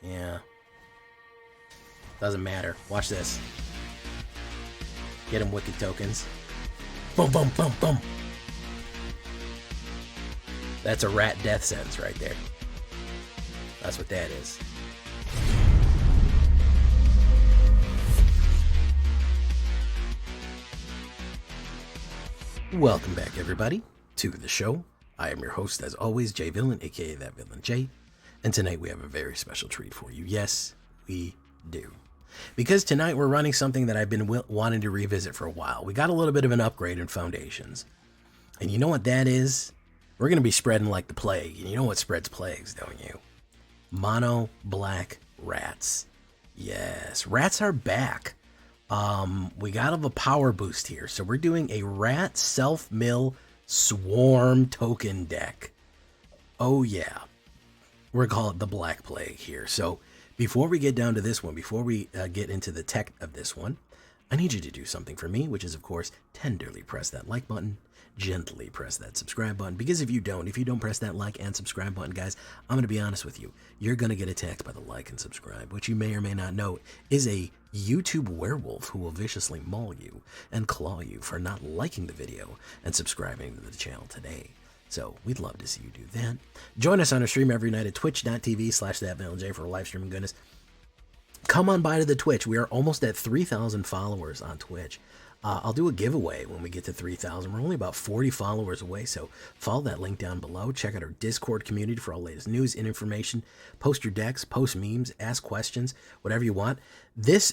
Yeah. Doesn't matter. Watch this. Get him wicked tokens. Boom, boom, boom, boom. That's a rat death sentence right there. That's what that is. Welcome back, everybody, to the show. I am your host, as always, Jay Villain, aka That Villain Jay. And tonight we have a very special treat for you. Yes, we do. Because tonight we're running something that I've been wanting to revisit for a while. We got a little bit of an upgrade in Foundations. And you know what that is? We're going to be spreading like the plague. And you know what spreads plagues, don't you? Mono black rats. Yes, rats are back. We got a power boost here. So we're doing a rat self-mill swarm token deck. Oh yeah. We're calling it the Black Plague here. So before we get down to this one, before we get into the tech of this one, I need you to do something for me, which is, of course, tenderly press that like button, gently press that subscribe button, because if you don't press that like and subscribe button, guys, I'm going to be honest with you, you're going to get attacked by the like and subscribe, which you may or may not know is a YouTube werewolf who will viciously maul you and claw you for not liking the video and subscribing to the channel today. So we'd love to see you do that. Join us on our stream every night at twitch.tv/thatvillainj for live streaming goodness. Come on by to the Twitch. We are almost at 3,000 followers on Twitch. I'll do a giveaway when we get to 3,000. We're only about 40 followers away, so follow that link down below. Check out our Discord community for all latest news and information. Post your decks, post memes, ask questions, whatever you want.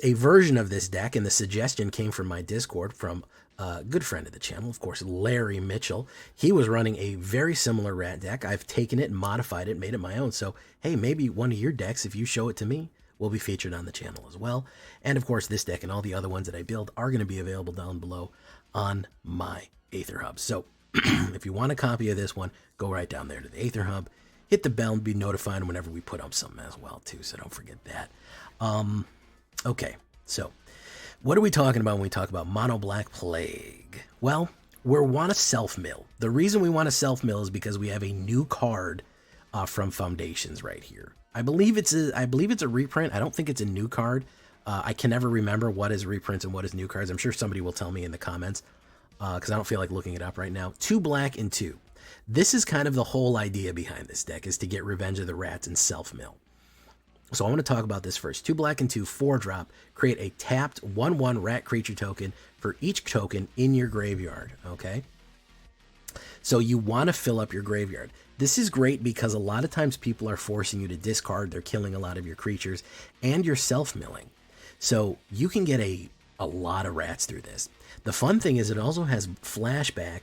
A version of this deck, and the suggestion came from my Discord from a good friend of the channel, of course, Larry Mitchell. He was running a very similar rat deck. I've taken it, modified it, made it my own. So, hey, maybe one of your decks, if you show it to me, will be featured on the channel as well. And of course, this deck and all the other ones that I build are going to be available down below on my AetherHub. So if you want a copy of this one, go right down there to the AetherHub, hit the bell and be notified whenever we put up something as well too, so don't forget that. Okay, so what are we talking about when we talk about Mono Black Plague? Well, we want to self-mill. The reason we want to self-mill is because we have a new card from Foundations right here. I believe it's a reprint. I don't think it's a new card. I can never remember what is reprints and what is new cards. I'm sure somebody will tell me in the comments because I don't feel like looking it up right now. 2 black and 2. This is kind of the whole idea behind this deck, is to get Revenge of the Rats and self-mill. So I want to talk about this first. 2 black and 2, 4-drop. Create a tapped 1/1 rat creature token for each token in your graveyard. Okay. So you want to fill up your graveyard. This is great because a lot of times people are forcing you to discard. They're killing a lot of your creatures and you're self-milling. So you can get a lot of rats through this. The fun thing is it also has flashback,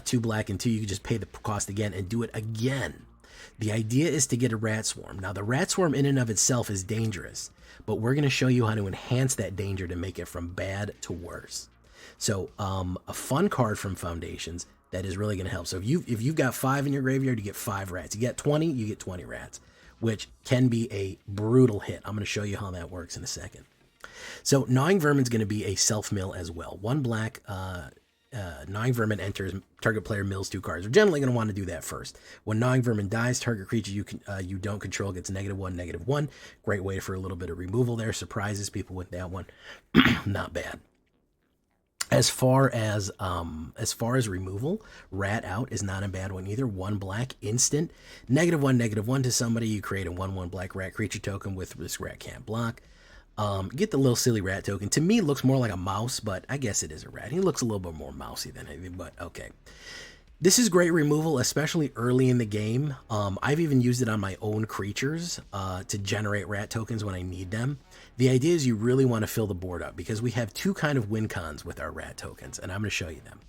2 black and 2. You can just pay the cost again and do it again. The idea is to get a rat swarm. Now the rat swarm in and of itself is dangerous, but we're going to show you how to enhance that danger to make it from bad to worse. So a fun card from Foundations that is really going to help. So if you've got 5 in your graveyard, you get 5 rats. You get 20, you get 20 rats, which can be a brutal hit. I'm going to show you how that works in a second. So Gnawing Vermin is going to be a self-mill as well. 1 black, Gnawing Vermin enters, target player mills 2 cards. We're generally going to want to do that first. When Gnawing Vermin dies, target creature you don't control gets -1, -1. Great way for a little bit of removal there. Surprises people with that one. Not bad. As far as removal, Rat Out is not a bad one either. 1 black, instant. -1, -1 to somebody. You create a 1/1 black rat creature token with this rat can't block. Get the little silly rat token. To me, it looks more like a mouse, but I guess it is a rat. He looks a little bit more mousy than anything, but okay. This is great removal, especially early in the game. I've even used it on my own creatures to generate rat tokens when I need them. The idea is you really want to fill the board up because we have 2 kind of win cons with our rat tokens, and I'm going to show you them.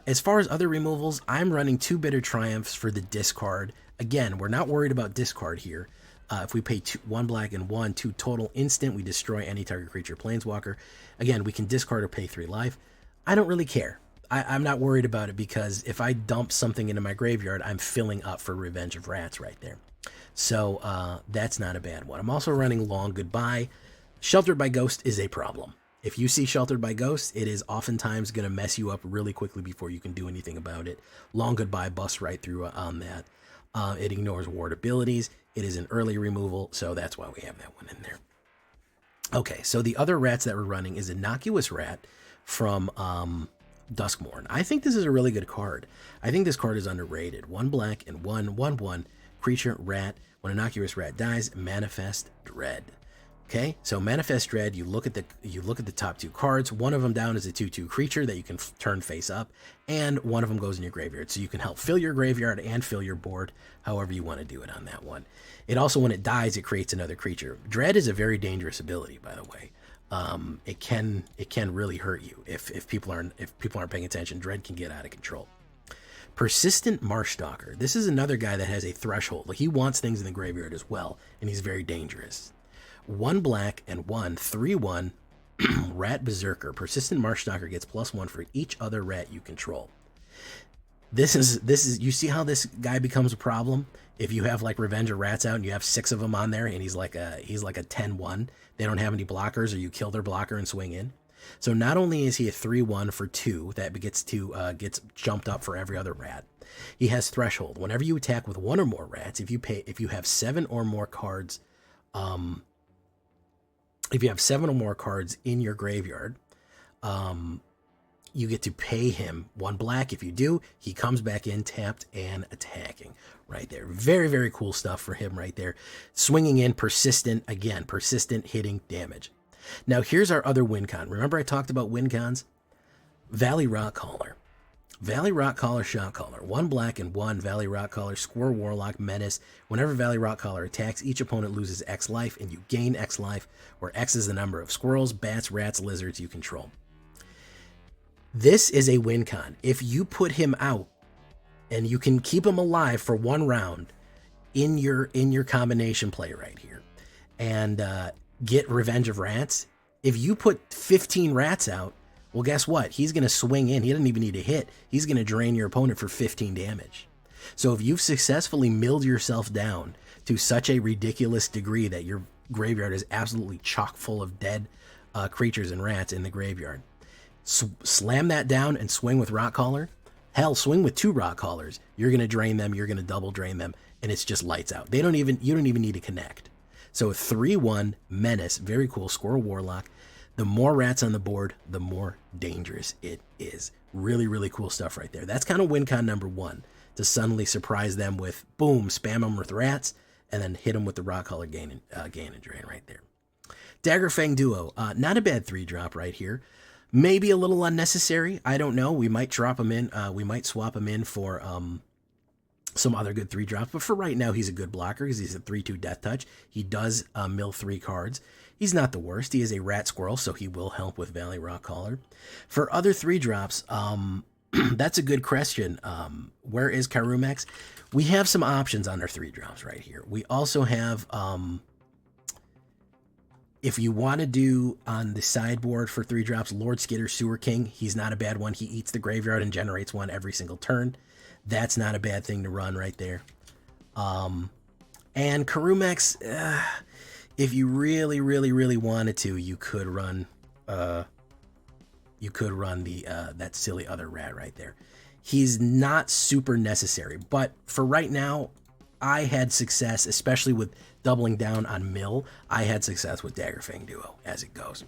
As far as other removals, I'm running 2 Bitter Triumphs for the discard. Again, we're not worried about discard here. If we pay 1 black and 1, 2 total, instant, we destroy any target creature planeswalker. Again, we can discard or pay 3 life. I don't really care. I'm not worried about it because if I dump something into my graveyard, I'm filling up for Revenge of Rats right there. So that's not a bad one. I'm also running Long Goodbye. Sheltered by Ghost is a problem. If you see Sheltered by Ghost, it is oftentimes going to mess you up really quickly before you can do anything about it. Long Goodbye busts right through on that. It ignores ward abilities. It is an early removal, so that's why we have that one in there. Okay, so the other rats that we're running is Innocuous Rat from Duskmourn. I think this is a really good card. I think this card is underrated. 1 black and 1/1/1 creature rat. When Innocuous Rat dies, manifest Dread. Okay, so Manifest Dread, you look at the top 2 cards. One of them down is a 2/2 creature that you can turn face up, and one of them goes in your graveyard. So you can help fill your graveyard and fill your board, however you want to do it on that one. It also, when it dies, it creates another creature. Dread is a very dangerous ability, by the way. It can really hurt you if people aren't paying attention. Dread can get out of control. Persistent Marshstalker. This is another guy that has a threshold. Like, he wants things in the graveyard as well, and he's very dangerous. 1 black and 1 3/1 Rat Berserker. Persistent Marshstalker gets +1 for each other rat you control. This is you see how this guy becomes a problem if you have like Revenge of Rats out and you have 6 of them on there, and he's like a 10/1. They don't have any blockers, or you kill their blocker and swing in. So not only is he a 3/1 for 2 that gets jumped up for every other rat, he has threshold. Whenever you attack with 1 or more rats, if you have 7 or more cards, if you have 7 or more cards in your graveyard, you get to pay him 1 black. If you do, he comes back in tapped and attacking right there. Very, very cool stuff for him right there. Swinging in, persistent, again, persistent hitting damage. Now, here's our other win con. Remember I talked about win cons? Valley Rockcaller. Valley Rockcaller, Shotcaller. 1 black and 1 Valley Rockcaller, Squirrel Warlock, Menace. Whenever Valley Rockcaller attacks, each opponent loses X life, and you gain X life, where X is the number of squirrels, bats, rats, lizards you control. This is a win con. If you put him out, and you can keep him alive for 1 round in your combination play right here, and get Revenge of Rats, if you put 15 rats out, well, guess what? He's going to swing in. He doesn't even need to hit. He's going to drain your opponent for 15 damage. So if you've successfully milled yourself down to such a ridiculous degree that your graveyard is absolutely chock full of dead creatures and rats in the graveyard, slam that down and swing with Rockcaller. Hell, swing with 2 Rockcallers. You're going to drain them. You're going to double drain them, and it's just lights out. You don't even need to connect. So 3/1 Menace, very cool. Squirrel Warlock. The more rats on the board, the more dangerous it is. Really, really cool stuff right there. That's kind of win con number 1, to suddenly surprise them with, boom, spam them with rats, and then hit them with the Rockcaller gain and drain right there. Daggerfang Duo, not a bad 3-drop right here. Maybe a little unnecessary. I don't know. We might drop him in. We might swap him in for some other good 3-drops. But for right now, he's a good blocker because he's a 3/2 Death Touch. He does mill 3 cards. He's not the worst. He is a rat squirrel, so he will help with Valley Rockcaller. For other 3-drops, that's a good question. Where is Karumex? We have some options on our 3-drops right here. We also have, if you want to do on the sideboard for 3-drops, Lord Skitter, Sewer King. He's not a bad one. He eats the graveyard and generates 1 every single turn. That's not a bad thing to run right there. And Karumex, if you really, really, really wanted to, you could run that silly other rat right there. He's not super necessary, but for right now, I had success, especially with doubling down on mill. I had success with Daggerfang Duo as it goes.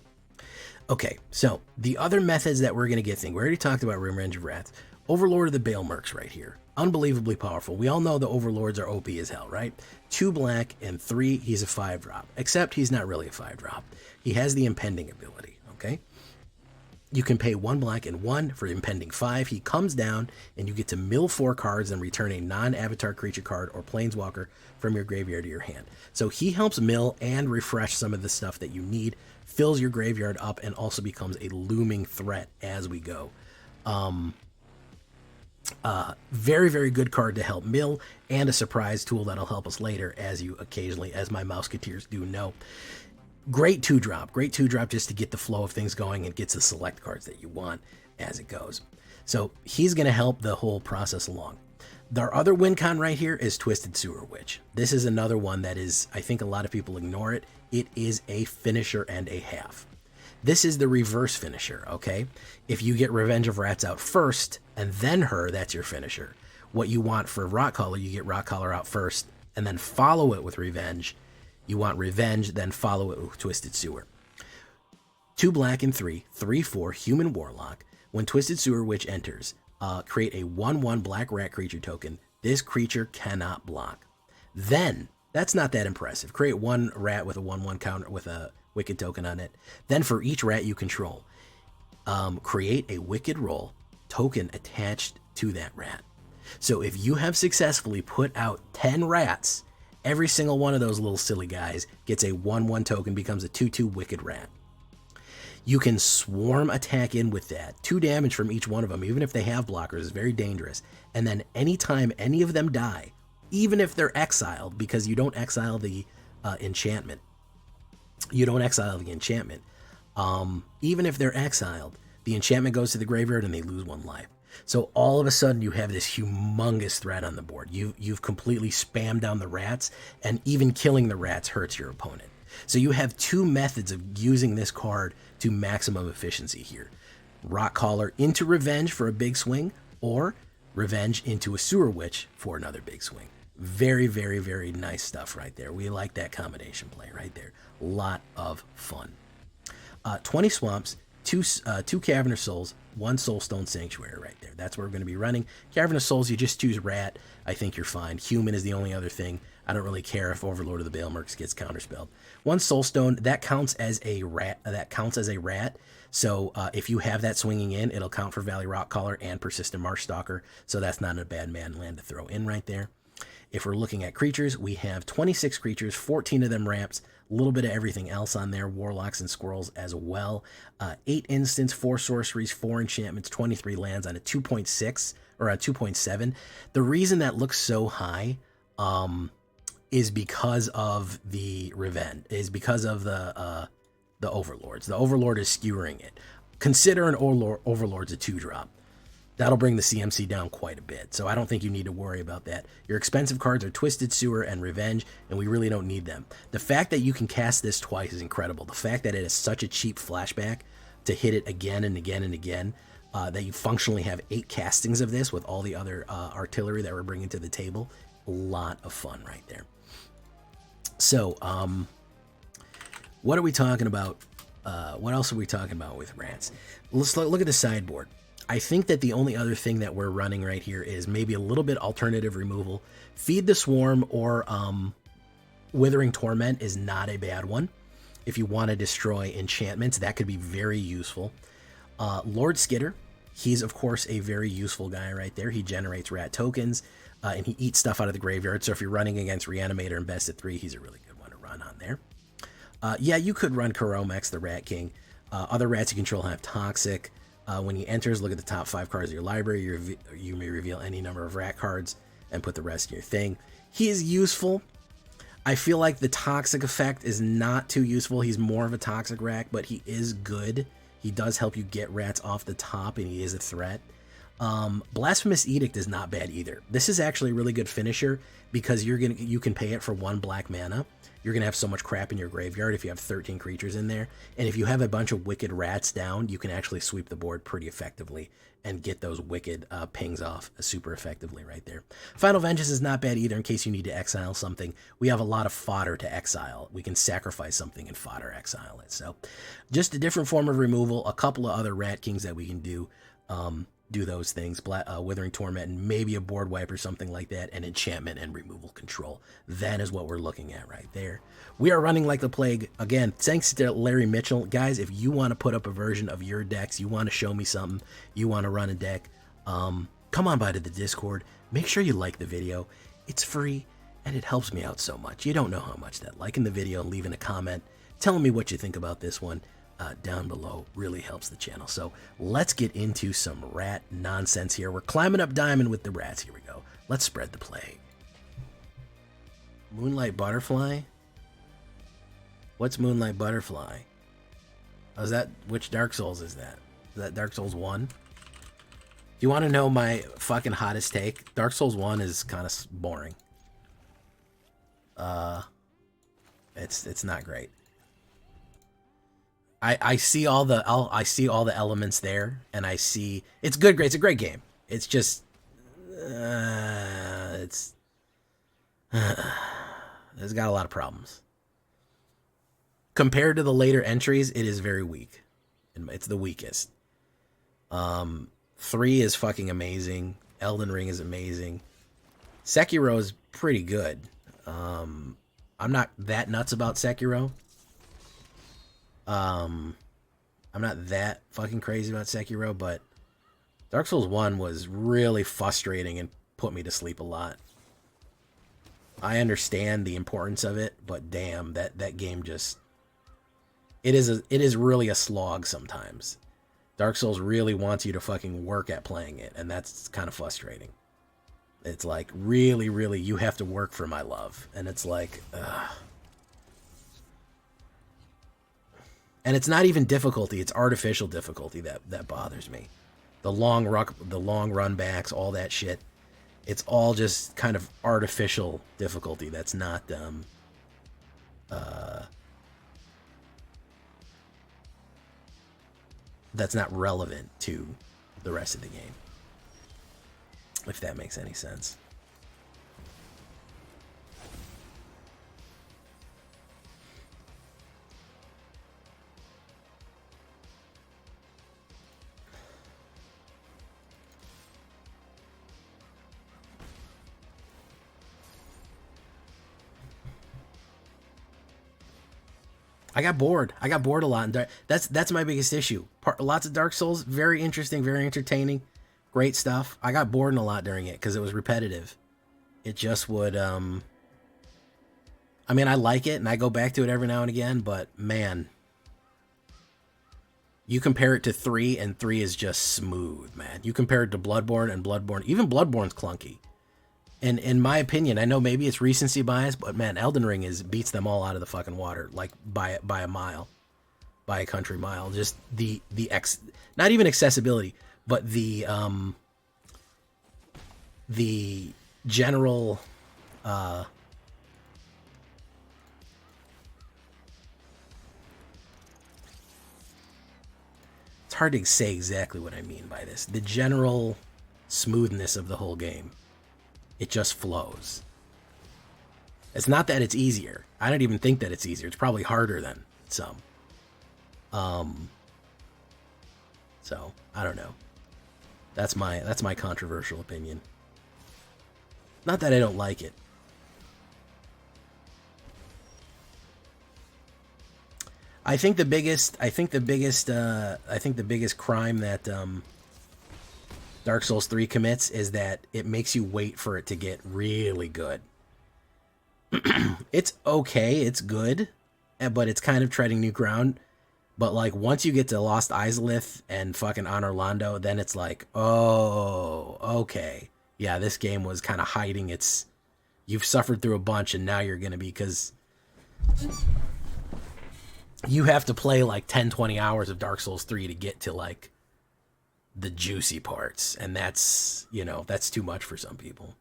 Okay, so the other methods that we're going to get things. We already talked about Revenge of Rats. Overlord of the Bale Mercs right here. Unbelievably powerful. We all know the Overlords are OP as hell, right? 2 black and 3, he's a 5-drop. Except he's not really a 5-drop. He has the Impending ability, okay? You can pay 1 black and 1 for Impending 5. He comes down, and you get to mill 4 cards and return a non-avatar creature card or planeswalker from your graveyard to your hand. So he helps mill and refresh some of the stuff that you need, fills your graveyard up, and also becomes a looming threat as we go. Very, very good card to help mill, and a surprise tool that'll help us later, as you occasionally, as my Mouseketeers do know. Great 2-drop just to get the flow of things going and gets the select cards that you want as it goes. So he's going to help the whole process along. Our other win con right here is Twisted Sewer Witch. This is another one that is, I think a lot of people ignore it. It is a finisher and a half. This is the reverse finisher, okay? If you get Revenge of Rats out first and then her, that's your finisher. What you want for Rot Caller, you get Rot Caller out first, and then follow it with Revenge. You want Revenge, then follow it with Twisted Sewer. 2 black and 3, 3/4 Human Warlock. When Twisted Sewer Witch enters, create a 1/1 black rat creature token. This creature cannot block. Then, that's not that impressive. Create 1 rat with a 1/1 counter with a Wicked token on it. Then for each rat you control, create a Wicked Roll token attached to that rat. So if you have successfully put out 10 rats, every single one of those little silly guys gets a 1/1 token, becomes a 2/2 Wicked Rat. You can swarm attack in with that. 2 damage from each one of them, even if they have blockers, is very dangerous. And then anytime any of them die, even if they're exiled, because you don't exile the enchantment. Even if they're exiled, the enchantment goes to the graveyard and they lose 1 life. So all of a sudden you have this humongous threat on the board. You've completely spammed down the rats, and even killing the rats hurts your opponent. So you have 2 methods of using this card to maximum efficiency here. Rot Caller into Revenge for a big swing, or Revenge into a Sewer Witch for another big swing. Very, very, very nice stuff right there. We like that combination play right there. A lot of fun. 20 Swamps, 2 Cavernous Souls, 1 Soulstone Sanctuary right there. That's what we're going to be running. Cavernous Souls, you just choose Rat. I think you're fine. Human is the only other thing. I don't really care if Overlord of the Balemercs gets counterspelled. 1 Soulstone, that counts as a rat. So if you have that swinging in, it'll count for Valley Rock Caller and Persistent Marshstalker. So that's not a bad land to throw in right there. If we're looking at creatures, we have 26 creatures, 14 of them ramps, a little bit of everything else on there, warlocks and squirrels as well. 8 instants, 4 sorceries, 4 enchantments, 23 lands on a 2.6 or a 2.7. The reason that looks so high is because of the the Overlords. The Overlord is skewering it. Consider an Overlord's a 2-drop. That'll bring the CMC down quite a bit, so I don't think you need to worry about that. Your expensive cards are Twisted Sewer and Revenge, and we really don't need them. The fact that you can cast this twice is incredible. The fact that it is such a cheap flashback to hit it again and again and again, that you functionally have 8 castings of this with all the other artillery that we're bringing to the table, a lot of fun right there. So, what are we talking about? What else are we talking about with rats? Let's look at the sideboard. I think that the only other thing that we're running right here is maybe a little bit alternative removal. Feed the Swarm or Withering Torment is not a bad one. If you want to destroy enchantments, that could be very useful. Lord Skitter, he's of course a very useful guy right there. He generates rat tokens, and he eats stuff out of the graveyard. So if you're running against Reanimator and Best at 3, he's a really good one to run on there. Yeah, you could run Karomex, the Rat King. Other rats you control have Toxic. When he enters, look at the top 5 cards of your library. You may reveal any number of rat cards and put the rest in your thing. He is useful. I feel like the Toxic effect is not too useful. He's more of a Toxic rat, but he is good. He does help you get rats off the top, and he is a threat. Blasphemous Edict is not bad either. This is actually a really good finisher because you can pay it for 1 black mana. You're going to have so much crap in your graveyard if you have 13 creatures in there. And if you have a bunch of wicked rats down, you can actually sweep the board pretty effectively and get those wicked pings off super effectively right there. Final Vengeance is not bad either in case you need to exile something. We have a lot of fodder to exile. We can sacrifice something and fodder exile it. So just a different form of removal, a couple of other Rat Kings that we can do those things, Withering Torment, and maybe a board wipe or something like that, and enchantment and removal control. That is what we're looking at right there. We are running like the plague. Again, thanks to Larry Mitchell. Guys, if you want to put up a version of your decks, you want to show me something, you want to run a deck, come on by to the Discord. Make sure you like the video. It's free, and it helps me out so much. You don't know how much that liking the video and leaving a comment, telling me what you think about this one, down below really helps the channel. So let's get into some rat nonsense here. We're climbing up diamond with the rats. Here we go. Let's spread the plague. Moonlight Butterfly? What's Moonlight Butterfly? Oh, is that, which Dark Souls is that? Is that Dark Souls 1? Do you want to know my fucking hottest take? Dark Souls 1 is kind of boring. It's not great. I see all the elements there, and I see it's good. It's a great game. It's just it's it's got a lot of problems. Compared to the later entries, it is very weak. It's the weakest. 3 is fucking amazing. Elden Ring is amazing. Sekiro is pretty good. I'm not that nuts about Sekiro. I'm not that fucking crazy about Sekiro, but Dark Souls 1 was really frustrating and put me to sleep a lot. I understand the importance of it, but damn, that game just it is really a slog sometimes. Dark Souls really wants you to fucking work at playing it, and that's kind of frustrating. It's like, really, really, you have to work for my love. And it's like, ugh. And it's not even difficulty, it's artificial difficulty that bothers me. The long run backs, all that shit. It's all just kind of artificial difficulty that's not relevant to the rest of the game. If that makes any sense. I got bored. I got bored a lot. That's my biggest issue. Lots of Dark Souls, very interesting, very entertaining, great stuff. I got bored a lot during it because it was repetitive. It just would. I mean, I like it and I go back to it every now and again, but man, you compare it to 3, and 3 is just smooth, man. You compare it to Bloodborne, and even Bloodborne's clunky. And in my opinion, I know maybe it's recency bias, but man, Elden Ring beats them all out of the fucking water, like by a mile, by a country mile. Just not even accessibility, but the general it's hard to say exactly what I mean by this. The general smoothness of the whole game. It just flows. It's not that it's easier. I don't even think that it's easier. It's probably harder than some. So I don't know. That's my controversial opinion. Not that I don't like it. I think the biggest crime that Dark Souls 3 commits is that it makes you wait for it to get really good. It's okay, it's good, but it's kind of treading new ground. But like once you get to Lost Izalith and fucking Honor Londo, then it's like, oh, okay. Yeah, this game was kind of hiding its... You've suffered through a bunch and now you're going to be... Because you have to play like 10, 20 hours of Dark Souls 3 to get to like the juicy parts, and that's, you know, that's too much for some people.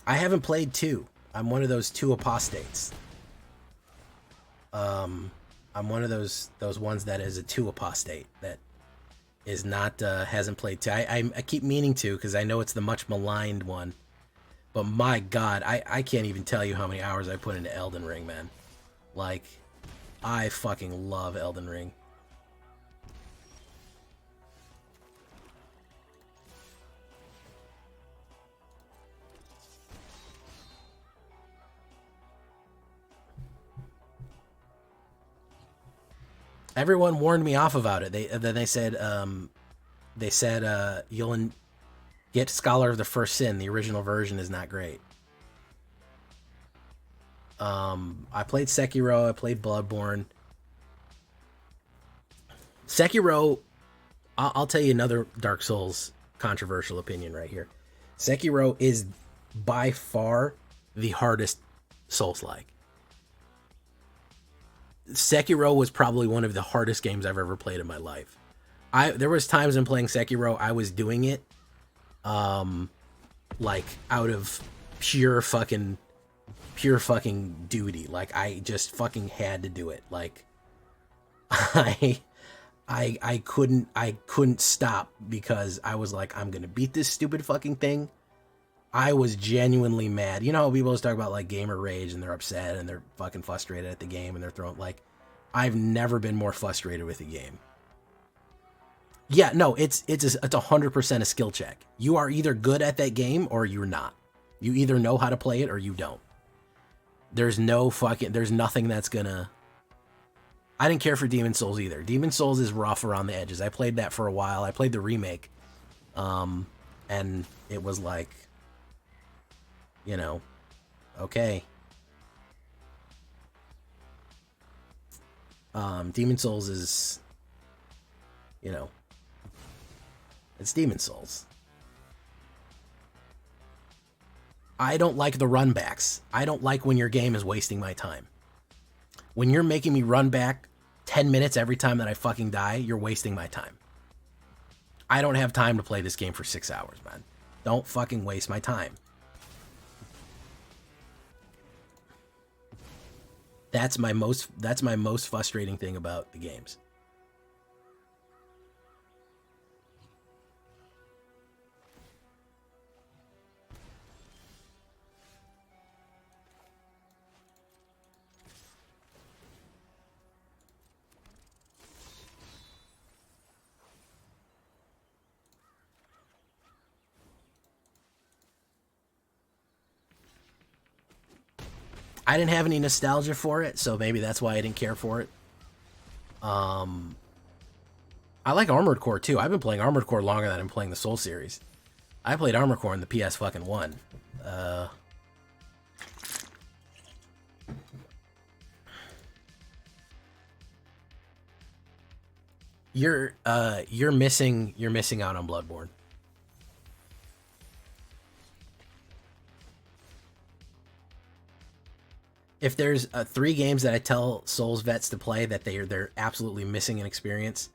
I haven't played 2. I'm one of those 2 apostates. I'm one of those ones that is a 2 apostate that is not hasn't played 2. I keep meaning to because I know it's the much maligned one, but my God, I can't even tell you how many hours I put into Elden Ring, man. Like, I fucking love Elden Ring. Everyone warned me off about it. They said you'll get Scholar of the First Sin. The original version is not great. I played Sekiro. I played Bloodborne. Sekiro, I'll tell you another Dark Souls controversial opinion right here. Sekiro is by far the hardest Souls-like. Sekiro was probably one of the hardest games I've ever played in my life. There was times in playing Sekiro I was doing it like out of pure fucking duty. Like I just fucking had to do it. Like I couldn't stop because I was like, I'm gonna beat this stupid fucking thing. I was genuinely mad. You know how people always talk about like gamer rage and they're upset and they're fucking frustrated at the game and they're throwing like, I've never been more frustrated with a game. Yeah, no, it's 100% a skill check. You are either good at that game or you're not. You either know how to play it or you don't. There's nothing that's gonna... I didn't care for Demon's Souls either. Demon's Souls is rough around the edges. I played that for a while. I played the remake. And it was like, you know, okay. Demon's Souls is, you know, it's Demon's Souls. I don't like the runbacks. I don't like when your game is wasting my time. When you're making me run back 10 minutes every time that I fucking die, you're wasting my time. I don't have time to play this game for 6 hours, man. Don't fucking waste my time. That's my most frustrating thing about the games. I didn't have any nostalgia for it, so maybe that's why I didn't care for it. I like Armored Core too. I've been playing Armored Core longer than I'm playing the Soul series. I played Armored Core in the PS fucking 1. You're missing out on Bloodborne. If there's 3 games that I tell Souls vets to play that they're absolutely missing an experience,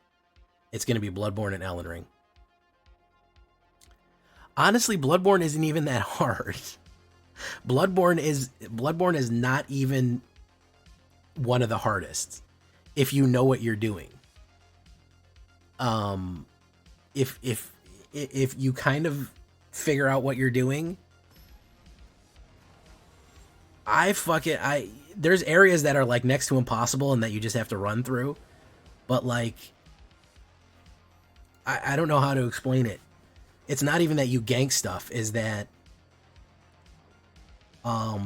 it's going to be Bloodborne and Elden Ring. Honestly, Bloodborne isn't even that hard. Bloodborne is not even one of the hardest if you know what you're doing. If you kind of figure out what you're doing, there's areas that are like next to impossible and that you just have to run through. But like, I don't know how to explain it. It's not even that you gank stuff, is that, I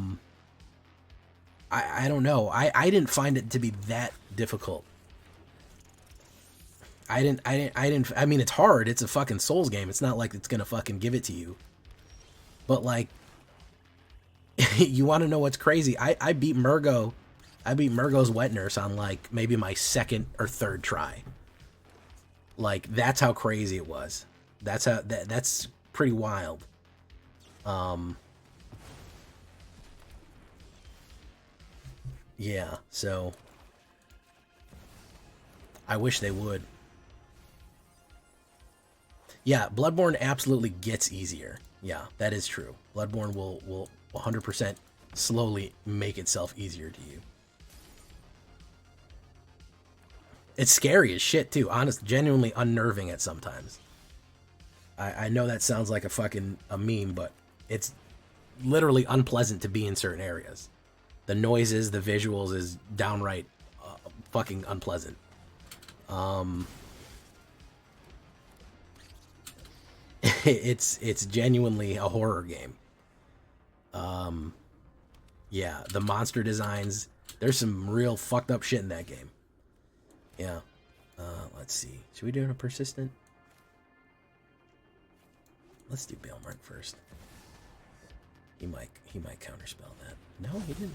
don't know. I didn't find it to be that difficult. I mean, it's hard. It's a fucking Souls game. It's not like it's gonna fucking give it to you. But like, you want to know what's crazy? I beat Murgo. I beat Murgo's Wet Nurse on like maybe my 2nd or 3rd try. Like that's how crazy it was. That's pretty wild. Yeah, so I wish they would. Yeah, Bloodborne absolutely gets easier. Yeah, that is true. Bloodborne will 100% slowly make itself easier to you. It's scary as shit too. Honest, genuinely unnerving at sometimes. I know that sounds like a meme, but it's literally unpleasant to be in certain areas. The noises, the visuals is downright fucking unpleasant. It's genuinely a horror game. Yeah, the monster designs, there's some real fucked up shit in that game. Yeah. Let's see. Should we do a persistent? Let's do Bailmark first. He might counterspell that. No, he didn't.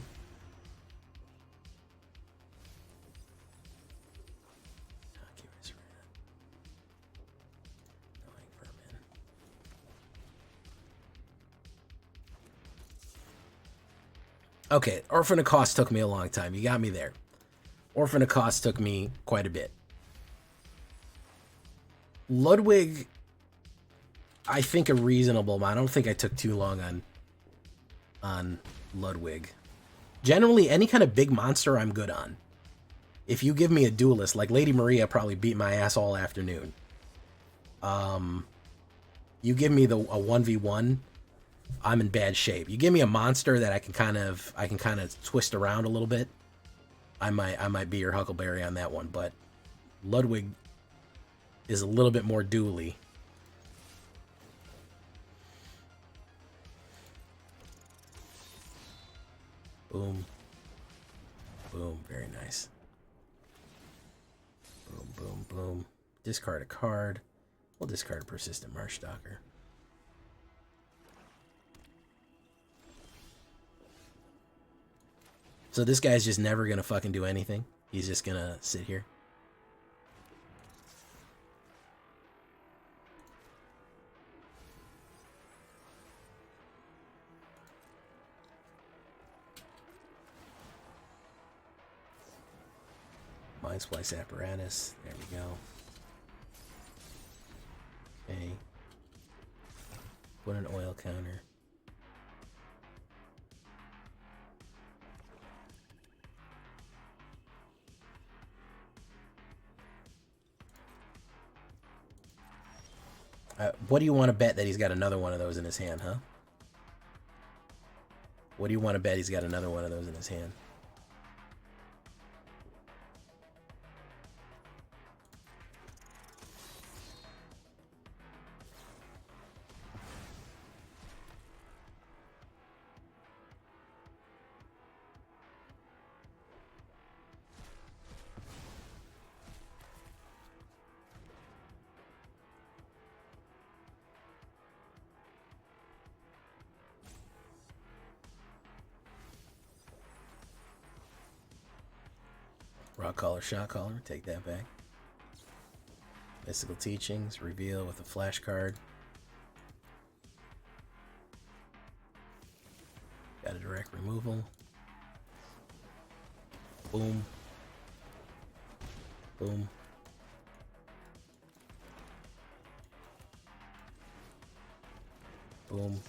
Okay, Orphan of Cost took me a long time. You got me there. Orphan of Cost took me quite a bit. Ludwig, I think a reasonable amount. I don't think I took too long on Ludwig. Generally, any kind of big monster I'm good on. If you give me a duelist, like Lady Maria probably beat my ass all afternoon. You give me a 1v1, I'm in bad shape. You give me a monster that I can kind of twist around a little bit. I might be your Huckleberry on that one, but Ludwig is a little bit more dually. Boom. Boom. Very nice. Boom, boom, boom. Discard a card. We'll discard a Persistent Marshstalker. So this guy's just never gonna fucking do anything. He's just gonna sit here. Mind Splice Apparatus. There we go. Okay. Put an oil counter. What do you want to bet that he's got another one of those in his hand, huh? What do you want to bet he's got another one of those in his hand? Rock Caller, Shot Caller, take that back. Mystical Teachings, reveal with a flash card. Got a direct removal. Boom. Boom. Boom.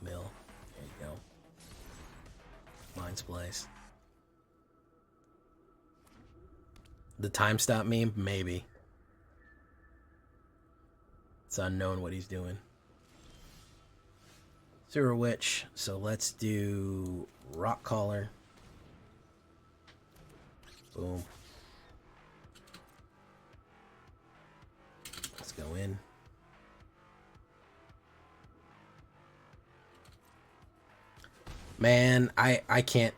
Mill. There you go. Mind Splice. The time stop meme? Maybe. It's unknown what he's doing. Sewer Witch. So let's do Rock Caller. Boom. Let's go in. Man, I can't.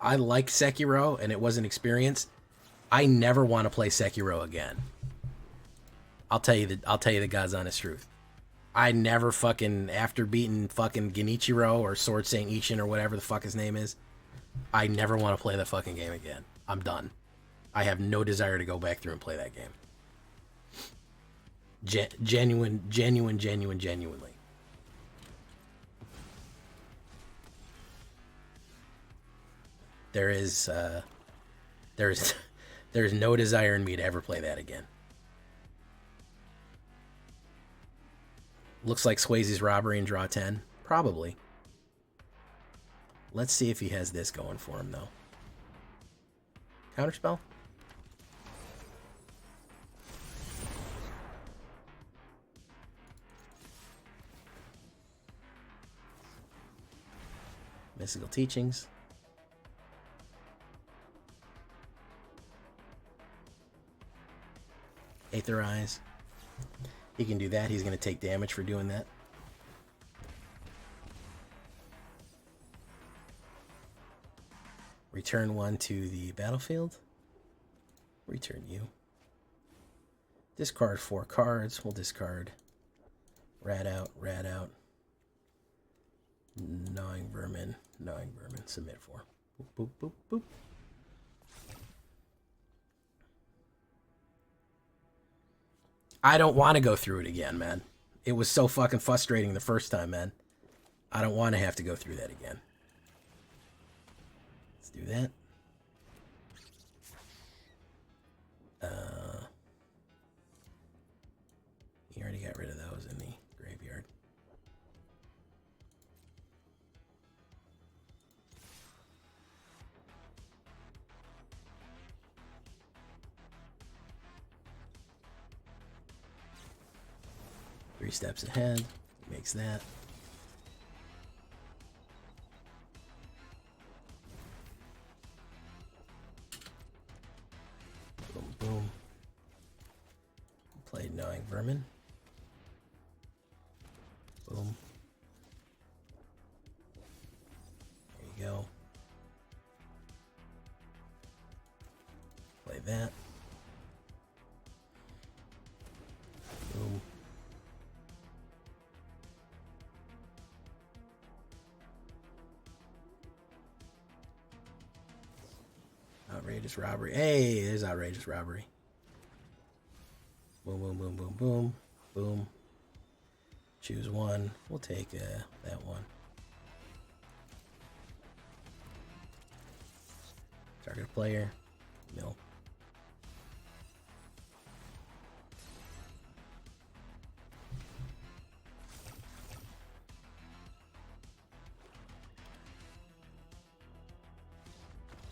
I like Sekiro, and it was an experience. I never want to play Sekiro again. I'll tell you the God's honest truth. I never fucking, after beating fucking Genichiro or Sword Saint Ishin or whatever the fuck his name is, I never want to play the fucking game again. I'm done. I have no desire to go back through and play that game. Genuinely. There's no desire in me to ever play that again. Looks like Swayze's Robbery and draw 10. Probably. Let's see if he has this going for him, though. Counterspell? Mystical Teachings. Aetherize. He can do that. He's going to take damage for doing that. Return 1 to the battlefield. Return you. Discard 4 cards. We'll discard rat out, gnawing vermin, submit 4. Boop, boop, boop, boop. I don't want to go through it again, man. It was so fucking frustrating the first time, man. I don't want to have to go through that again. Let's do that. You already got rid of those in the graveyard. Three steps ahead. Makes that. Boom, boom. Played Gnawing Vermin. Boom. There you go. Play that. Boom. Outrageous robbery. Hey, there's outrageous robbery. Boom, boom, boom, boom, boom, boom. Choose one. We'll take that one. Target player. Mill.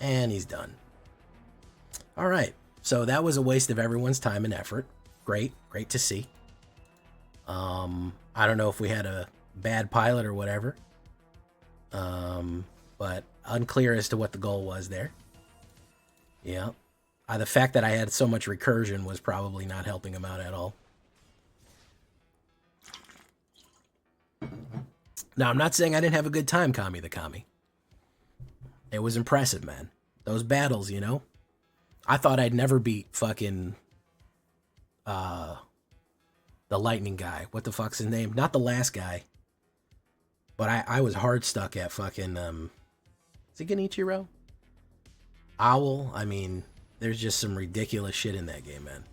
And he's done. All right. So that was a waste of everyone's time and effort. Great. Great to see. I don't know if we had a bad pilot or whatever. But unclear as to what the goal was there. Yeah. The fact that I had so much recursion was probably not helping him out at all. Now, I'm not saying I didn't have a good time, Kami the Kami. It was impressive, man. Those battles, you know? I thought I'd never beat fucking the lightning guy. What the fuck's his name? Not the last guy. But I was hard stuck at fucking is it Genichiro? Owl. I mean, there's just some ridiculous shit in that game, man.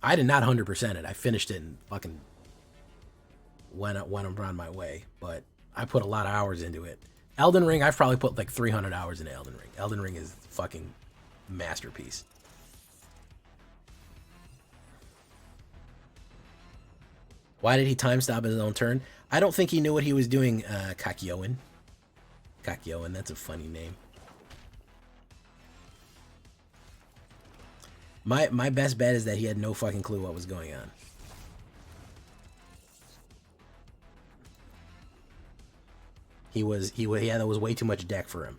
I did not 100% it. I finished it and fucking went on my way, but I put a lot of hours into it. Elden Ring, I've probably put like 300 hours into Elden Ring. Elden Ring is fucking masterpiece. Why did he time stop his own turn? I don't think he knew what he was doing, Kakyoin. Kakyoin, that's a funny name. My best bet is that he had no fucking clue what was going on. Yeah, that was way too much deck for him.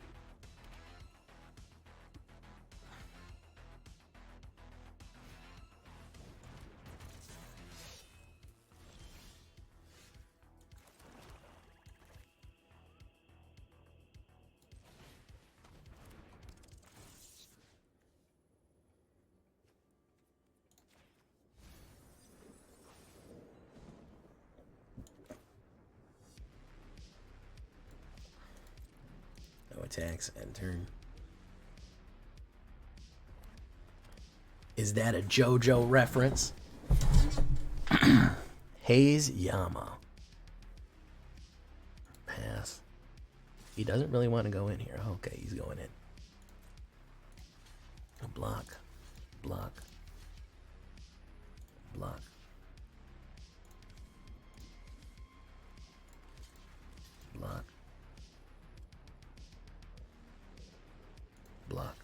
Attacks and turn. Is that a JoJo reference? Haze Yama. Pass. He doesn't really want to go in here. Okay, he's going in. Block. Block. Block. Block. Block.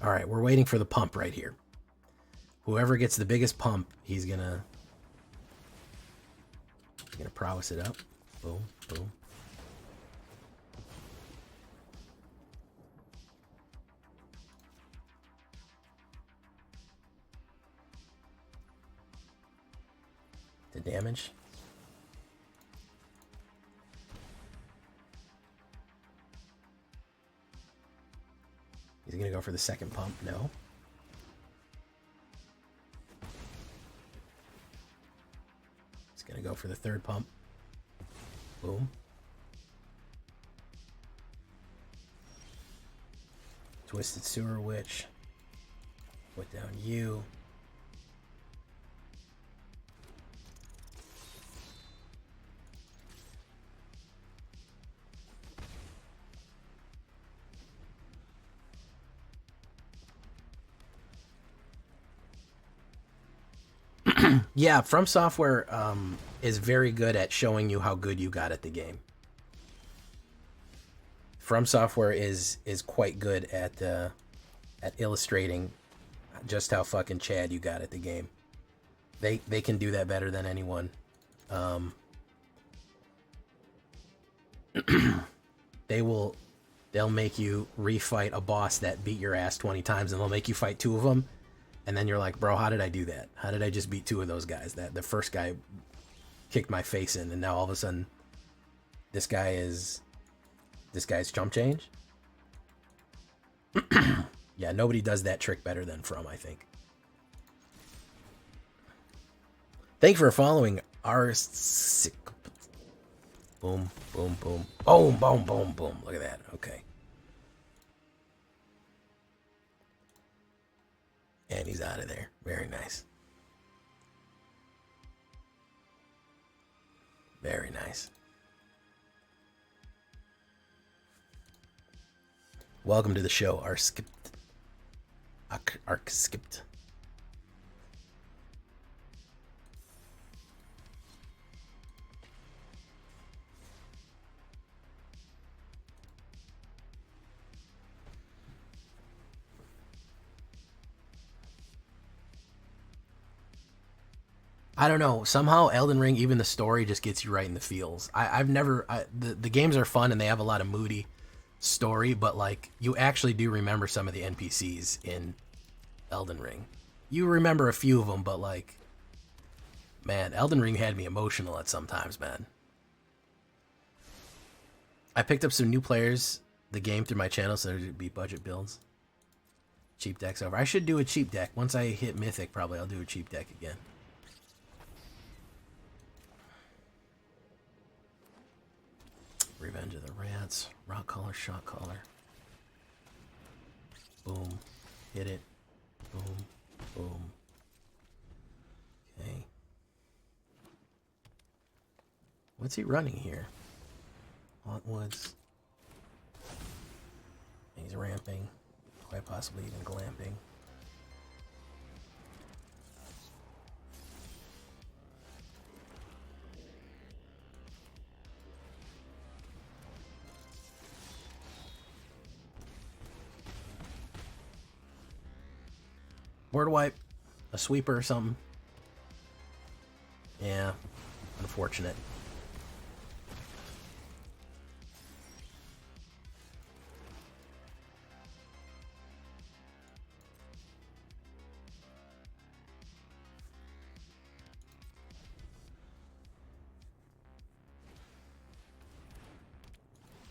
All right, we're waiting for the pump right here. Whoever gets the biggest pump, he's gonna prowess it up. Boom, boom. The damage. he gonna go for the second pump? No. He's gonna go for the third pump. Boom. Twisted Sewer Witch. Put down you. Yeah, From Software is very good at showing you how good you got at the game. From Software is quite good at illustrating just how fucking Chad you got at the game. They can do that better than anyone. They'll make you refight a boss that beat your ass 20 times, and they'll make you fight 2 of them, and then you're like, bro, how did I do that? How did I just beat 2 of those guys? That the first guy kicked my face in, and now all of a sudden this guy's chump change. Yeah, nobody does that trick better than From, I think. Thank you for following our sick. Boom, boom, boom. Boom, boom, boom, boom. Look at that. Okay. And he's out of there. Very nice. Very nice. Welcome to the show, our skipped. Arc skipped. I don't know. Somehow Elden Ring, even the story just gets you right in the feels. The games are fun and they have a lot of moody story, but like you actually do remember some of the NPCs in Elden Ring. You remember a few of them, but like, man, Elden Ring had me emotional at sometimes, man. I picked up some new players, the game through my channel, so there'd be budget builds. Cheap deck's over. I should do a cheap deck. Once I hit Mythic, probably I'll do a cheap deck again. Revenge of the Rats. Rock Caller, Shot Caller. Boom. Hit it. Boom. Boom. Okay. What's he running here? Hauntwoods. He's ramping. Quite possibly even glamping. Board wipe, a sweeper or something. Yeah, unfortunate.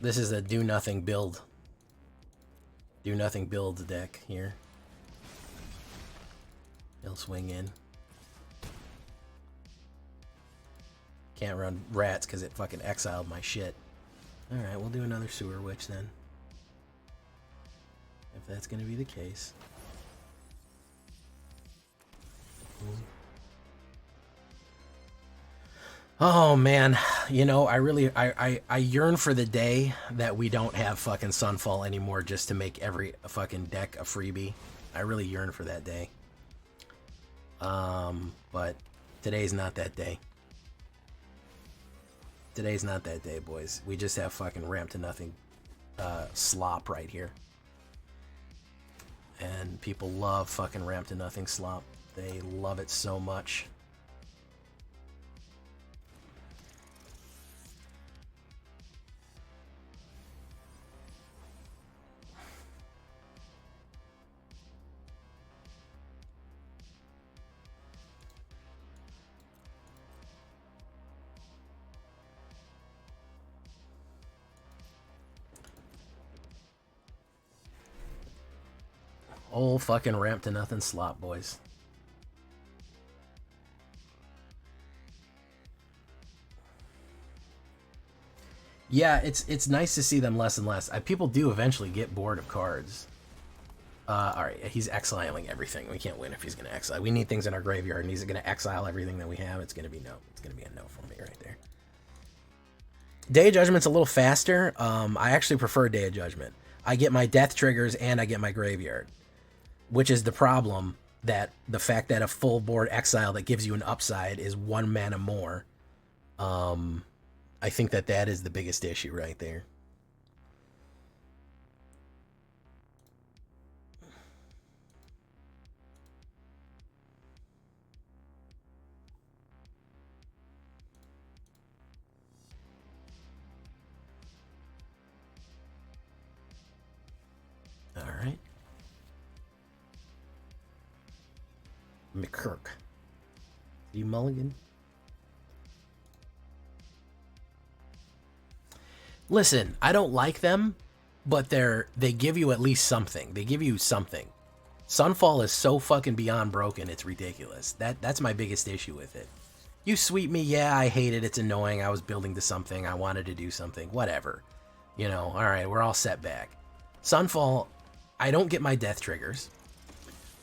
This is a do nothing build. Do nothing build deck here. He'll swing in. Can't run rats because it fucking exiled my shit. Alright, we'll do another Sewer Witch then. If that's going to be the case. Oh man, you know, I yearn for the day that we don't have fucking Sunfall anymore just to make every fucking deck a freebie. I really yearn for that day. But today's not that day. Today's not that day, boys. We just have fucking ramp to nothing slop right here. And people love fucking ramp to nothing slop. They love it so much. Whole fucking ramp to nothing slop, boys. Yeah, it's nice to see them less and less. People do eventually get bored of cards. All right, he's exiling everything. We can't win if he's going to exile. We need things in our graveyard, and he's going to exile everything that we have. It's going to be no. It's going to be a no for me right there. Day of Judgment's a little faster. I actually prefer Day of Judgment. I get my death triggers and I get my graveyard, which is the problem. That the fact that a full board exile that gives you an upside is 1 mana more. I think that is the biggest issue right there. All right. McKirk. You mulligan? Listen, I don't like them, but they give you at least something. They give you something. Sunfall is so fucking beyond broken, it's ridiculous. That's my biggest issue with it. You sweep me, yeah, I hate it, it's annoying, I was building to something, I wanted to do something, whatever. You know, alright, we're all set back. Sunfall, I don't get my death triggers.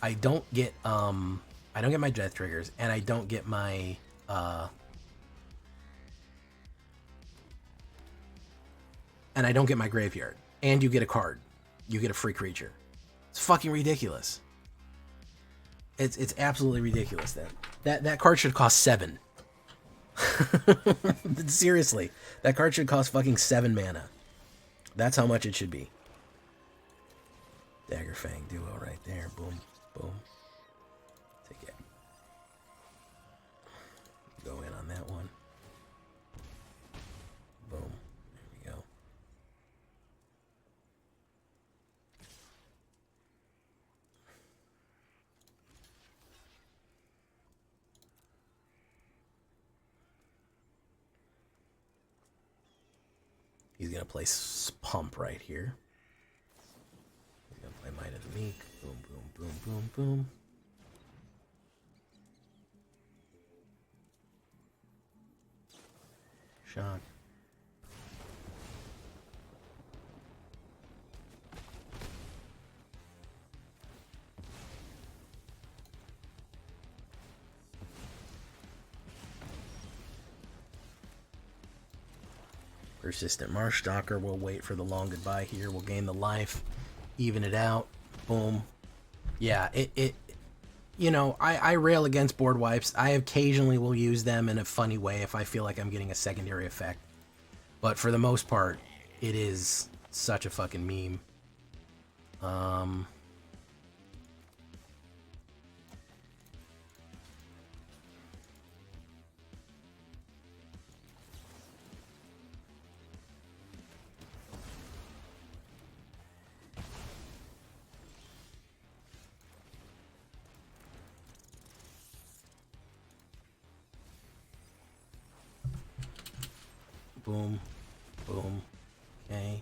I don't get my death triggers, and I don't get my and I don't get my graveyard. And you get a card. You get a free creature. It's fucking ridiculous. It's absolutely ridiculous. That card should cost 7. Seriously, that card should cost fucking 7 mana. That's how much it should be. Dagger Fang duo right there. Boom, boom. Take it. Go in on that one. Boom. There we go. He's going to play Pump right here. He's going to play Might of the Meek. Boom, boom, boom, boom, boom. Shock. Persistent Marshstalker. We'll wait for the long goodbye here. We'll gain the life, even it out. Boom. Yeah, you know, I rail against board wipes. I occasionally will use them in a funny way if I feel like I'm getting a secondary effect. But for the most part, it is such a fucking meme. Boom. Boom. Okay.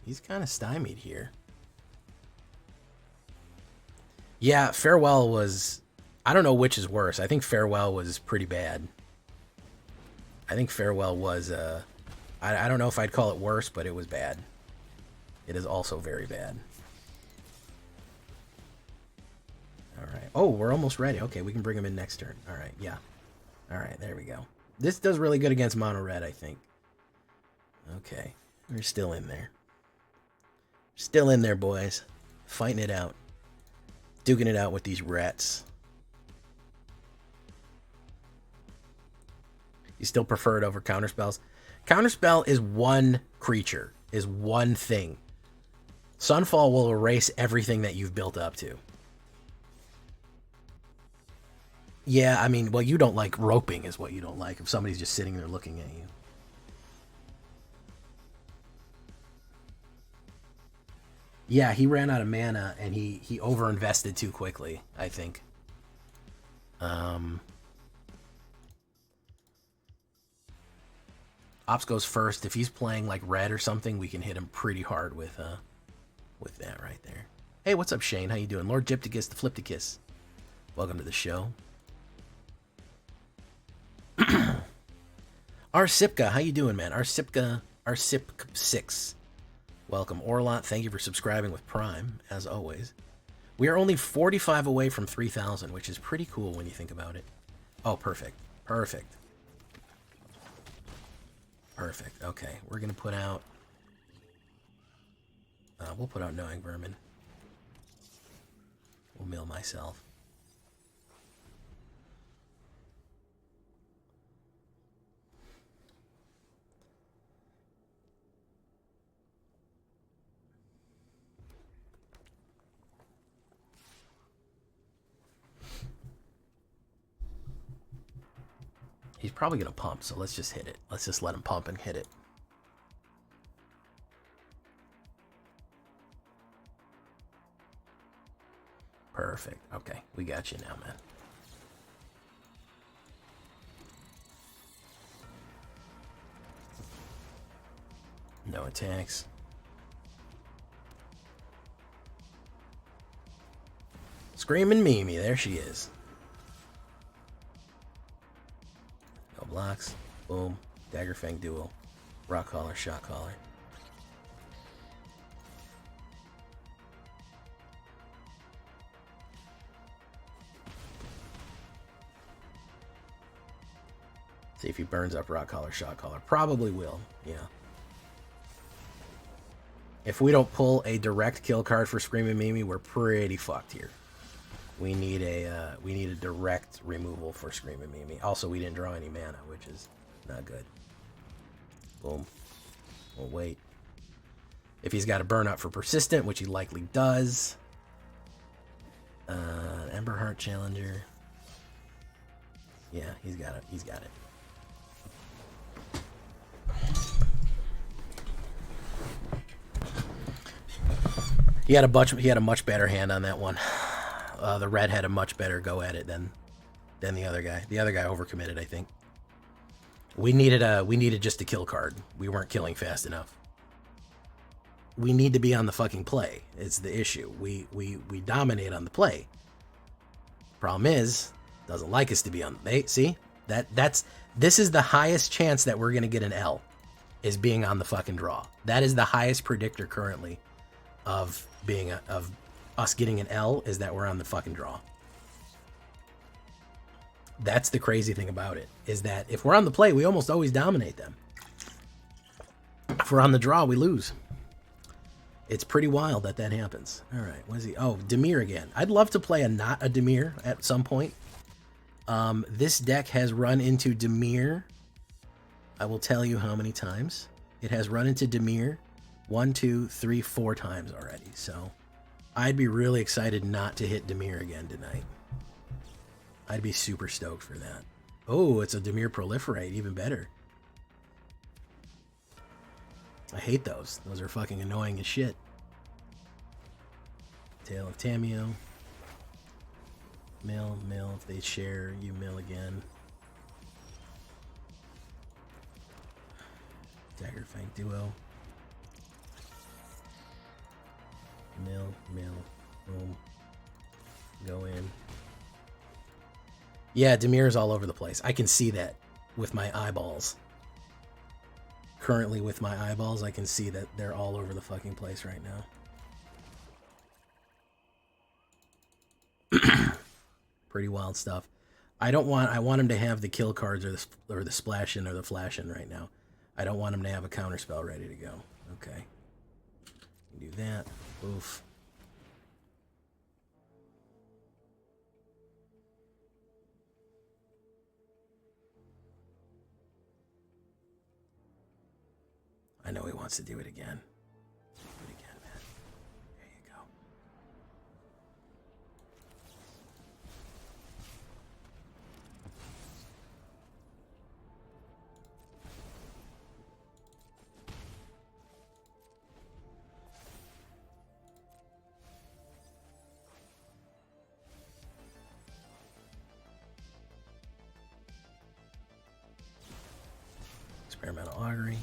He's kind of stymied here. Yeah, Farewell was... I don't know which is worse. I think Farewell was pretty bad. I think Farewell was... I don't know if I'd call it worse, but it was bad. It is also very bad. Alright. Oh, we're almost ready. Okay, we can bring him in next turn. Alright, yeah. Alright, there we go. This does really good against mono red, I think. Okay. We're still in there. Still in there, boys. Fighting it out. Duking it out with these rats. You still prefer it over counterspells? Counterspell is one creature. Is one thing. Sunfall will erase everything that you've built up to. Yeah, I mean, well, you don't like roping is what you don't like. If somebody's just sitting there looking at you. Yeah, he ran out of mana and he overinvested too quickly, I think. Ops goes first. If he's playing like red or something, we can hit him pretty hard with that right Hey, what's up, Shane? How you doing? Lord Gypticus, the Flipticus. Welcome to the show. Arsipka, how you doing, man? Arsip6. Welcome. Orlot, thank you for subscribing with Prime, as always. We are only 45 away from 3,000, which is pretty cool when you think about it. Oh, perfect. Perfect. Perfect. Okay, we're going to put out... we'll put out Knowing Vermin. We'll mill myself. He's probably going to pump, so let's just hit it. Let's just let him pump and hit it. Perfect. Okay, we got you now, man. No attacks. Screaming Mimi, there she is. No blocks. Boom. Dagger Fang Duel. Rock Collar, Shot Collar. See if he burns up Rock Collar, Shot Collar. Probably will, yeah. If we don't pull a direct kill card for Screaming Mimi, we're pretty fucked here. We need a direct removal for Screaming Mimi. Also, we didn't draw any mana, which is not good. Boom. We'll wait. If he's got a burn up for Persistent, which he likely does. Emberheart Challenger. Yeah, he's got it. He's got it. He had a much better hand on that one. The red had a much better go at it than the other guy. The other guy overcommitted, I think. We needed just a kill card. We weren't killing fast enough. We need to be on the fucking play. It's the issue. We dominate on the play. Problem is, doesn't like us to be on. See? This is the highest chance that we're gonna get an L, is being on the fucking draw. That is the highest predictor currently of us getting an L, is that we're on the fucking draw. That's the crazy thing about it, is that if we're on the play, we almost always dominate them. If we're on the draw, we lose. It's pretty wild that happens. All right, what is he? Oh, Dimir again. I'd love to play not a Dimir at some point. This deck has run into Dimir. I will tell you how many times. It has run into Dimir 1, 2, 3, 4 times already. So I'd be really excited not to hit Dimir again tonight. I'd be super stoked for that. Oh, it's a Dimir Proliferate, even better. I hate those. Those are fucking annoying as shit. Tail of Tameo. Mill. If they share, you mill again. Dagger Fang Duo. Mill. Boom. Go in. Yeah, Dimir's all over the place. I can see that with my eyeballs. Currently with my eyeballs, I can see that they're all over the fucking place right now. Pretty wild stuff. I want him to have the kill cards or the splash in or the flash in right now. I don't want him to have a counter spell ready to go. Okay. Do that. Oof. I know he wants to do it again. Do it again, man. There you go. Experimental Augury.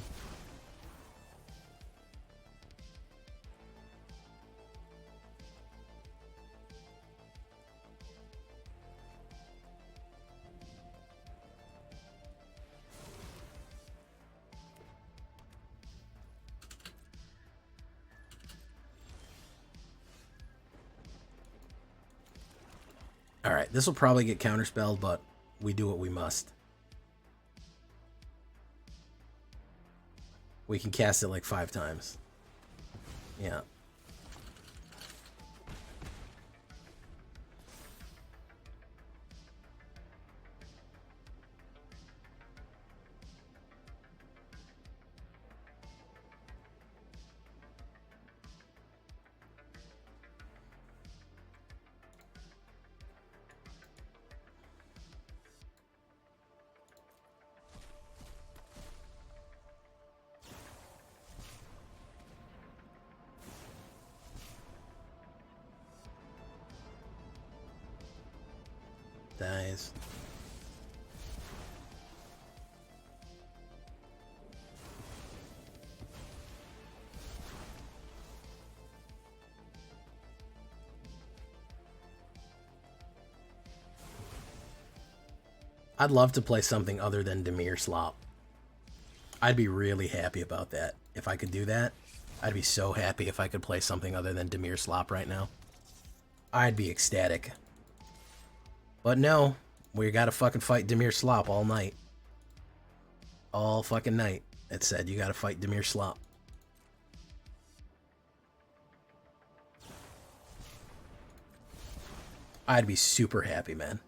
Alright, this will probably get counterspelled, but we do what we must. We can cast it like 5 times. Yeah. Dies. I'd love to play something other than Dimir Slop. I'd be really happy about that. If I could do that, I'd be so happy if I could play something other than Dimir Slop right now. I'd be ecstatic. But no, we gotta fucking fight Dimir Slop all night. All fucking night. It said you gotta fight Dimir Slop. I'd be super happy, man.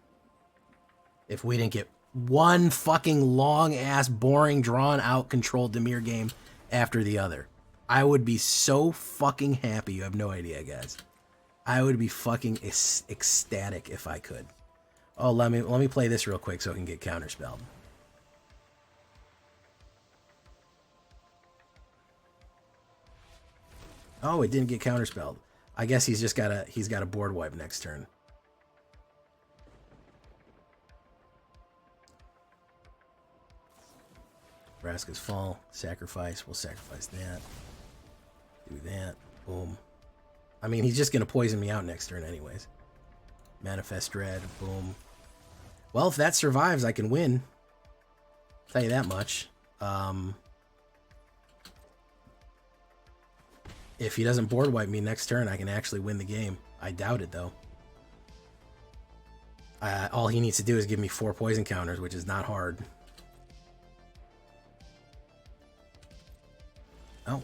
If we didn't get one fucking long-ass, boring, drawn-out controlled Dimir game after the other. I would be so fucking happy. You have no idea, guys. I would be fucking ecstatic if I could. Oh, let me play this real quick so I can get counterspelled. Oh, it didn't get counterspelled. I guess he's got a board wipe next turn. Vraska's Fall, sacrifice. We'll sacrifice that. Do that. Boom. I mean, he's just going to poison me out next turn anyways. Manifest Dread. Boom. Well, if that survives, I can win. I'll tell you that much. If he doesn't board wipe me next turn, I can actually win the game. I doubt it, though. All he needs to do is give me 4 poison counters, which is not hard. Oh.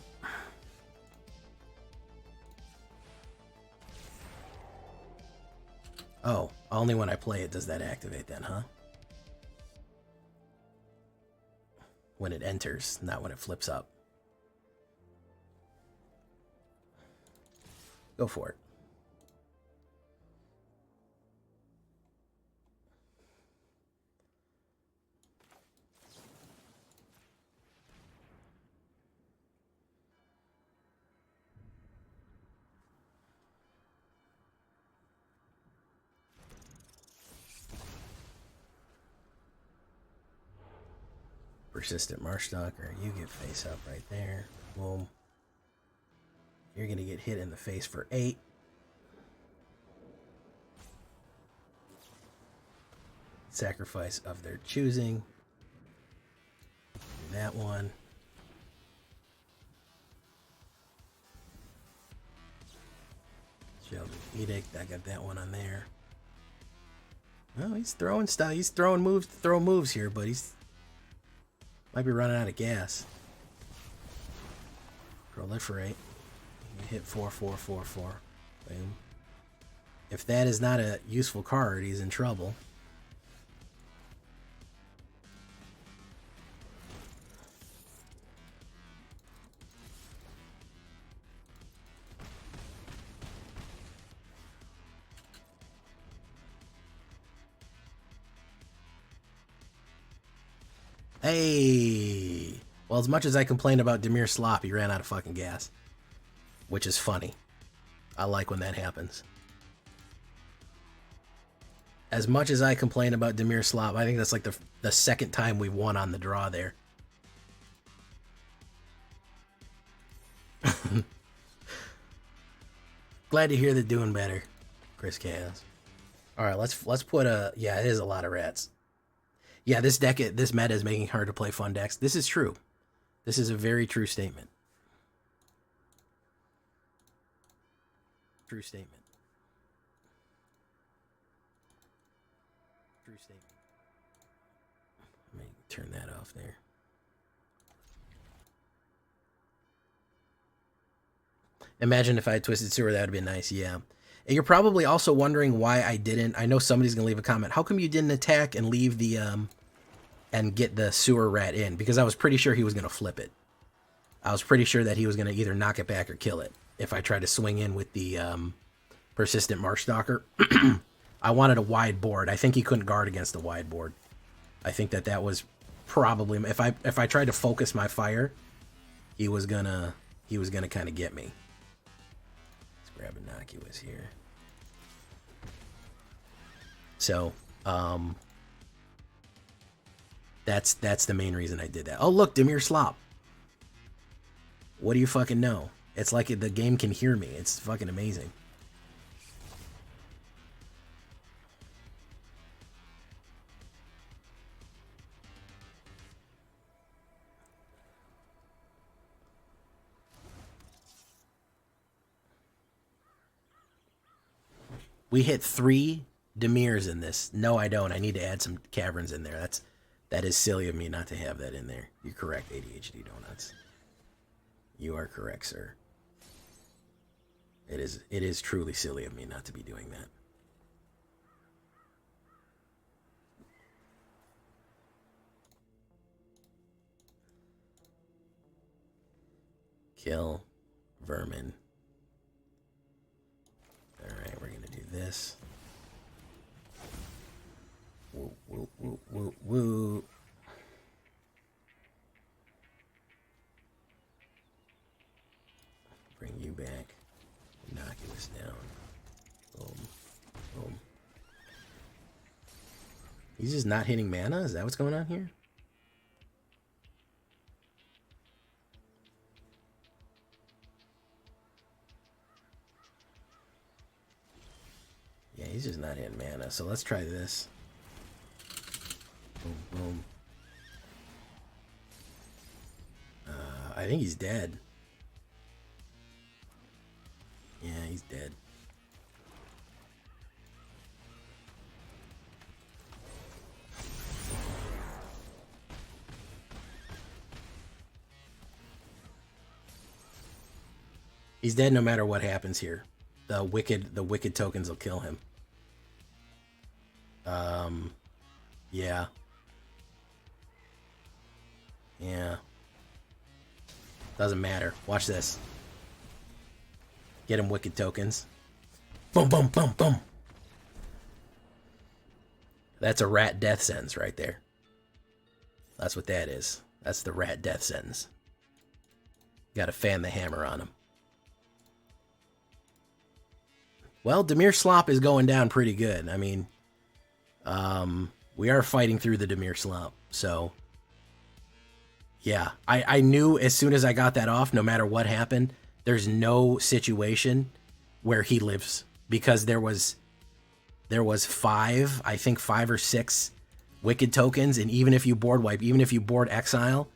Oh, only when I play it does that activate then, huh? When it enters, not when it flips up. Go for it. Persistent Marshstalker, you get face up right there. Boom. You're going to get hit in the face for 8. Sacrifice of their choosing. Do that one. Sheldon's Edict, I got that one on there. Well, he's throwing stuff. He's throwing moves to throw moves here, but he's might be running out of gas. Proliferate. You hit 4, 4, 4, 4. Boom. If that is not a useful card, he's in trouble. Hey! Well, as much as I complained about Dimir Slop, he ran out of fucking gas. Which is funny. I like when that happens. As much as I complain about Dimir Slop, I think that's like the second time we won on the draw there. Glad to hear they're doing better, Chris Kaz. All right, let's put a... Yeah, it is a lot of rats. Yeah, this meta is making it hard to play fun decks. This is true. This is a very true statement. True statement. Drew State. Let me turn that off there. Imagine if I had Twisted Sewer, that would have been nice, yeah. And you're probably also wondering why I didn't. I know somebody's going to leave a comment. How come you didn't attack and leave the, and get the sewer rat in? Because I was pretty sure he was going to flip it. I was pretty sure that he was going to either knock it back or kill it if I tried to swing in with the persistent Marsh Stalker. I wanted a wide board. I think he couldn't guard against a wide board. I think that was probably, if I tried to focus my fire, he was gonna kind of get me. Let's grab Innocuous here. So, that's the main reason I did that. Oh, look, Dimir Slop. What do you fucking know? It's like the game can hear me. It's fucking amazing. We hit 3 Demirs in this. No, I don't. I need to add some caverns in there. That is silly of me not to have that in there. You're correct, ADHD Donuts. You are correct, sir. It is truly silly of me not to be doing that. Kill vermin. Alright, we're gonna do this. Woo, woo, woo, woo, woo. Bring you back. Innocuous down. Boom. Boom. He's just not hitting mana? Is that what's going on here? Yeah, he's just not hitting mana. So let's try this. Boom, boom. I think he's dead. Yeah, he's dead. He's dead no matter what happens here. The wicked tokens will kill him. Yeah. Yeah. Doesn't matter. Watch this. Get him wicked tokens. Boom, boom, boom, boom. That's a rat death sentence right there. That's what that is. That's the rat death sentence. Gotta fan the hammer on him. Well, Dimir Slop is going down pretty good. I mean, we are fighting through the Dimir Slop. So, yeah. I knew as soon as I got that off, no matter what happened, there's no situation where he lives. Because there was 5, I think 5 or 6 wicked tokens. And even if you board wipe, even if you board exile,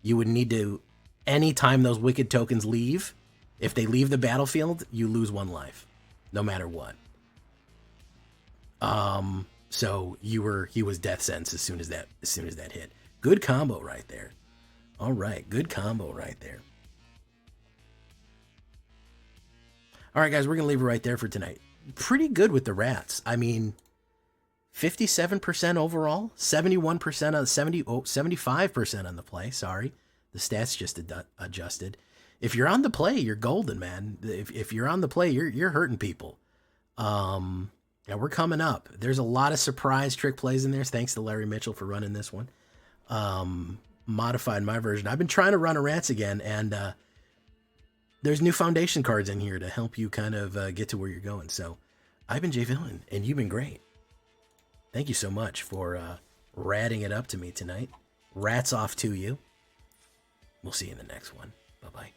you would need to, anytime those wicked tokens leave, if they leave the battlefield, you lose 1 life. No matter what. So he was death sentence as soon as that hit. Good combo right there. All right, good combo right there. All right, guys, we're gonna leave it right there for tonight. Pretty good with the rats. I mean, 57% overall, 71% on 75% on the play. Sorry, the stats just adjusted. If you're on the play, you're golden, man. If you're on the play, you're hurting people. Yeah, we're coming up. There's a lot of surprise trick plays in there. Thanks to Larry Mitchell for running this one. Modified my version. I've been trying to run a rats again, and there's new foundation cards in here to help you kind of get to where you're going. So I've been Jay Villain, and you've been great. Thank you so much for ratting it up to me tonight. Rats off to you. We'll see you in the next one. Bye-bye.